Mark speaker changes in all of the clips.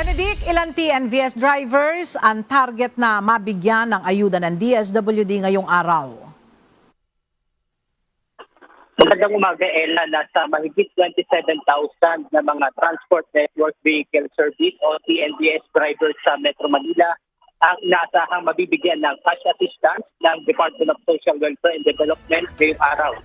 Speaker 1: Benedict, ilang TNVS drivers ang target na mabigyan ng ayuda ng DSWD ngayong araw?
Speaker 2: Magandang umaga, Ella. Nasa mahigit 27,000 na mga Transport Network Vehicle Service o TNVS drivers sa Metro Manila ang inaasahang mabibigyan ng cash assistance ng Department of Social Welfare and Development ngayong araw.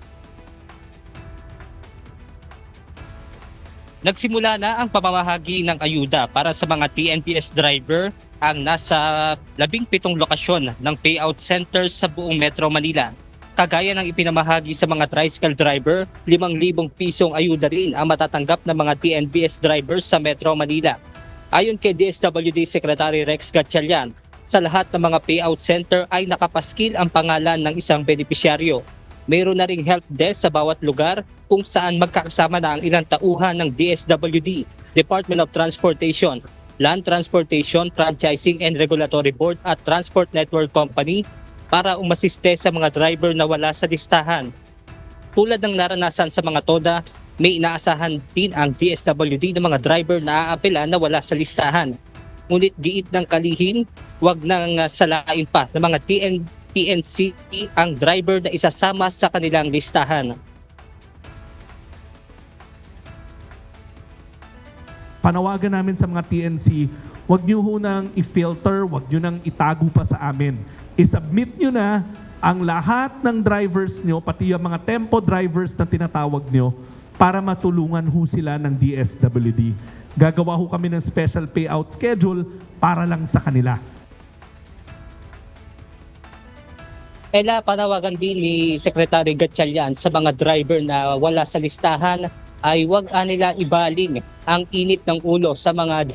Speaker 3: Nagsimula na ang pamamahagi ng ayuda para sa mga TNVS driver ang nasa 17 lokasyon ng payout centers sa buong Metro Manila. Kagaya ng ipinamahagi sa mga tricycle driver, 5,000 pisong ayuda rin ang matatanggap ng mga TNVS drivers sa Metro Manila. Ayon kay DSWD Secretary Rex Gatchalian, sa lahat ng mga payout center ay nakapaskil ang pangalan ng isang benepisyaryo. Mayroon na ring help desk sa bawat lugar kung saan magkakasama na ang ilang tauhan ng DSWD, Department of Transportation, Land Transportation, Franchising and Regulatory Board at Transport Network Company para umasiste sa mga driver na wala sa listahan. Tulad ng naranasan sa mga TODA, may inaasahan din ang DSWD ng mga driver na aapela na wala sa listahan. Ngunit giit ng kalihim, wag nang salain pa ng mga TNC ang driver na isasama sa kanilang listahan.
Speaker 4: Panawagan namin sa mga TNC, wag nyo ho nang i-filter, wag nyo nang itago pa sa amin. I-submit nyo na ang lahat ng drivers nyo, pati yung mga tempo drivers na tinatawag nyo, para matulungan ho sila ng DSWD. Gagawa ho kami ng special payout schedule para lang sa kanila.
Speaker 3: Ella, panawagan din ni Secretary Gatchalian sa mga driver na wala sa listahan ay wag nila ibaling ang init ng ulo sa mga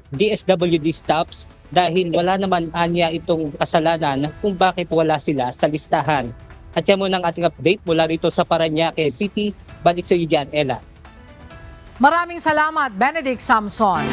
Speaker 3: DSWD stops dahil wala naman anya itong kasalanan kung bakit wala sila sa listahan. At yan muna ang ating update mula rito sa Parañaque City. Balik sa iyo dyan, Ella.
Speaker 1: Maraming salamat, Benedict Samson.